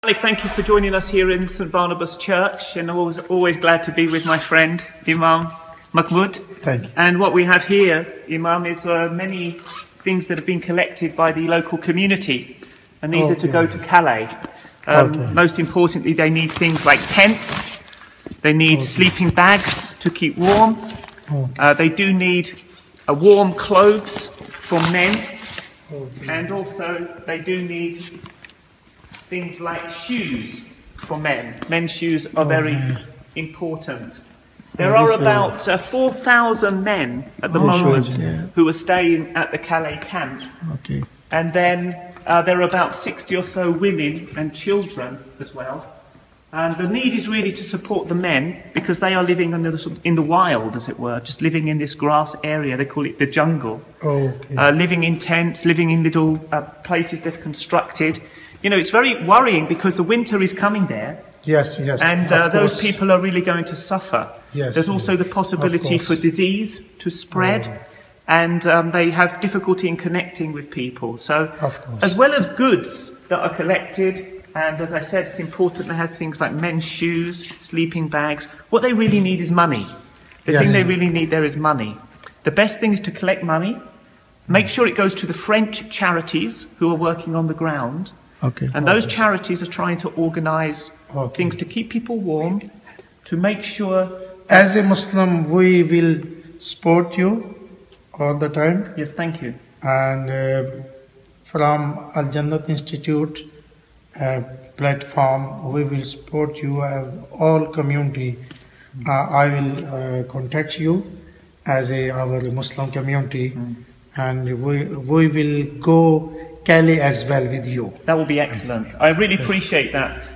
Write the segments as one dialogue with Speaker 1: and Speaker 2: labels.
Speaker 1: Thank you for joining us here in St Barnabas Church, and I'm always glad to be with my friend Imam Mahmood.
Speaker 2: Thank you.
Speaker 1: And what we have here, Imam, is many things that have been collected by the local community, and these are to go to Calais. Most importantly, they need things like tents, they need sleeping bags to keep warm, they do need warm clothes for men, and also they do need things like shoes for men. Men's shoes are very important. There are about 4,000 men at the moment who are staying at the Calais camp. And then there are about 60 or so women and children as well. And the need is really to support the men because they are living in the wild, as it were, just living in this grass area. They call it the jungle. Living in tents, living in little places they've constructed. You know, it's very worrying because the winter is coming there.
Speaker 2: Yes, yes.
Speaker 1: And those people are really going to suffer.
Speaker 2: Yes.
Speaker 1: There's also the possibility for disease to spread. And they have difficulty in connecting with people. So, as well as goods that are collected, and as I said, it's important to have things like men's shoes, sleeping bags. What they really need is money. The thing they really need there is money. The best thing is to collect money, make sure it goes to the French charities who are working on the ground. And those charities are trying to organise things to keep people warm, to make sure...
Speaker 2: As a Muslim, we will support you all the time.
Speaker 1: Yes, thank you.
Speaker 2: And from Al Jannat Institute platform, we will support you, all community. I will contact you as our Muslim community, and we will go Calais as well with you.
Speaker 1: That will be excellent. I really appreciate that.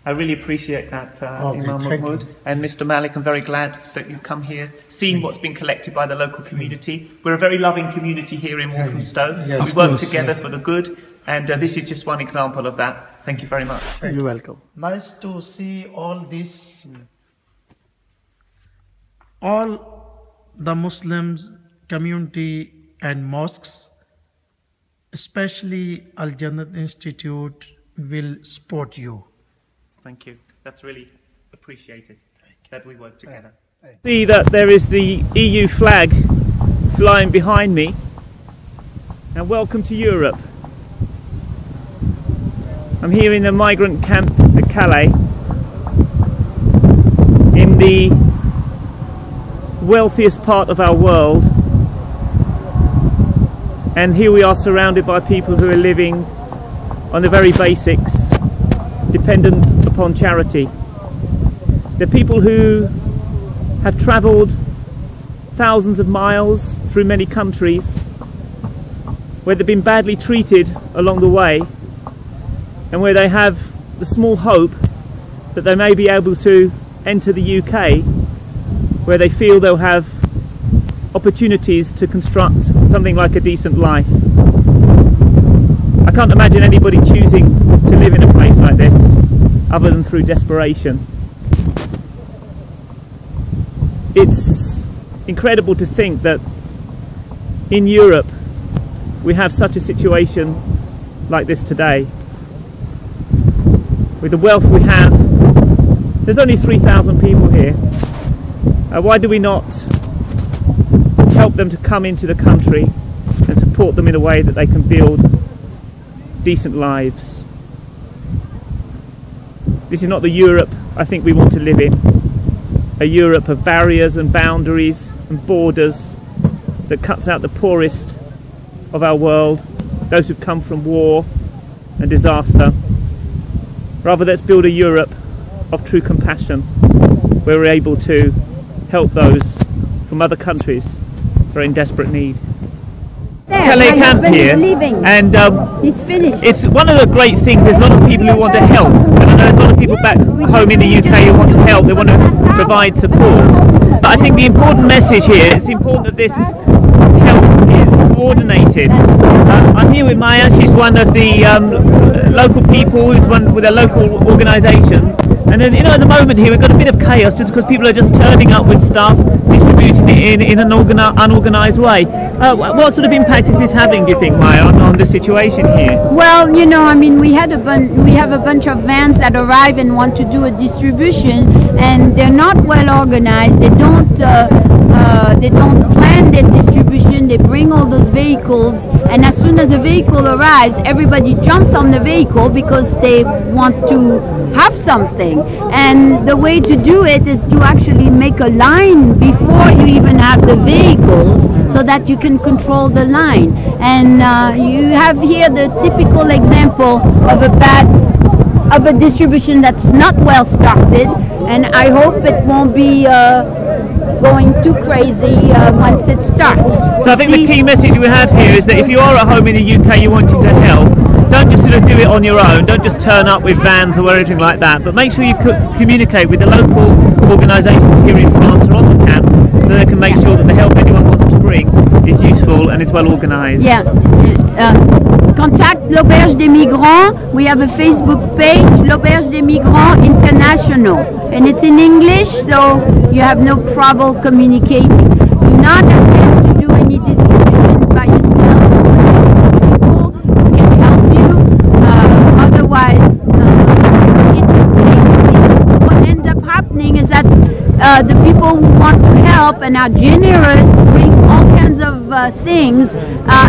Speaker 1: I really appreciate that, Imam Mahmood. And Mr. Malik, I'm very glad that you've come here, seen what's been collected by the local community. We're a very loving community here in Walthamstow. We work together for the good, and this is just one example of that. Thank you very much.
Speaker 2: You're welcome. Nice to see all this. All the Muslims community and mosques, especially Al Jannat Institute, will support you.
Speaker 1: Thank you. That's really appreciated that we work together. See that there is the EU flag flying behind me. And welcome to Europe. I'm here in the migrant camp at Calais, in the wealthiest part of our world. And here we are surrounded by people who are living on the very basics, dependent upon charity. They're people who have travelled thousands of miles through many countries, where they've been badly treated along the way, and where they have the small hope that they may be able to enter the UK, where they feel they'll have opportunities to construct something like a decent life. I can't imagine anybody choosing to live in a place like this other than through desperation. It's incredible to think that in Europe we have such a situation like this today. With the wealth we have, there's only 3,000 people here. Why do we not help them to come into the country and support them in a way that they can build decent lives? This is not the Europe I think we want to live in. A Europe of barriers and boundaries and borders that cuts out the poorest of our world, those who've come from war and disaster. Rather, let's build a Europe of true compassion, where we're able to help those from other countries who are in desperate need. Calais camp here, and it's one of the great things. There's a lot of people who want to help, and I know there's a lot of people back home in the UK who want to help. They want to provide support. But I think the important message here, it's important that this help is coordinated. I'm here with Maya. She's one of the local people who's one with the local organisations. And then, you know, at the moment here we've got a bit of chaos just because people are just turning up with stuff, distributing it in an unorganised way. What sort of impact is this having, do you think, Maya, on the situation here?
Speaker 3: Well, you know, I mean, we have a bunch of vans that arrive and want to do a distribution, and they're not well organized. They don't plan their distribution. They bring all those vehicles, and as soon as the vehicle arrives, everybody jumps on the vehicle because they want to have something. And the way to do it is to actually make a line before you even have the vehicles, so that you can control the line. And you have here the typical example of a distribution that's not well started, and I hope it won't be going too crazy once it starts.
Speaker 1: So I think the key message we have here is that if you are at home in the UK, you wanting to help, don't just sort of do it on your own, don't just turn up with vans or anything like that, but make sure you communicate with the local organisations here in France or on the camp, so they can make sure that the help anyone wants to bring is useful and is well organised.
Speaker 3: Yeah. Contact l'Auberge des Migrants. We have a Facebook page, l'Auberge des Migrants International, and it's in English, so you have no trouble communicating. Do not attempt to do any distributions by yourself. People who can help you. Otherwise, it's basically what ends up happening is that the people who want to help and are generous, bring all kinds of things,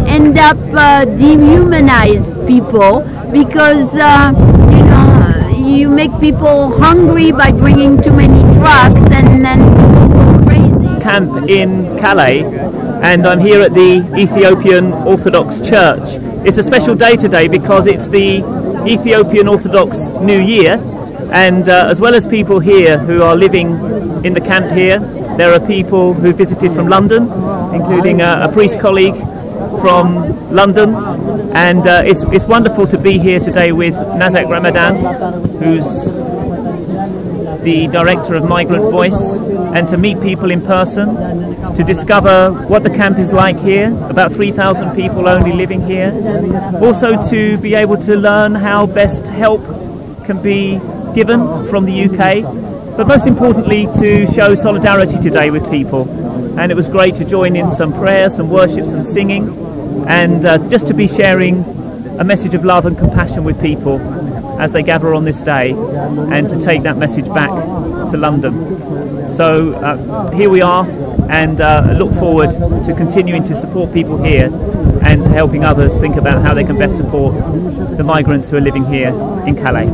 Speaker 3: end up dehumanize people, because you know, you make people hungry by bringing too many trucks, and then people go crazy.
Speaker 1: Camp in Calais, and I'm here at the Ethiopian Orthodox Church. It's a special day today because it's the Ethiopian Orthodox New Year, and as well as people here who are living in the camp here, there are people who visited from London, including a priest colleague from London, and it's wonderful to be here today with Nazak Ramadan, who's the director of Migrant Voice, and to meet people in person, to discover what the camp is like here, about 3,000 people only living here, also to be able to learn how best help can be given from the UK, but most importantly to show solidarity today with people. And it was great to join in some prayer, some worship, some singing, and just to be sharing a message of love and compassion with people as they gather on this day, and to take that message back to London. So here we are, and look forward to continuing to support people here and to helping others think about how they can best support the migrants who are living here in Calais.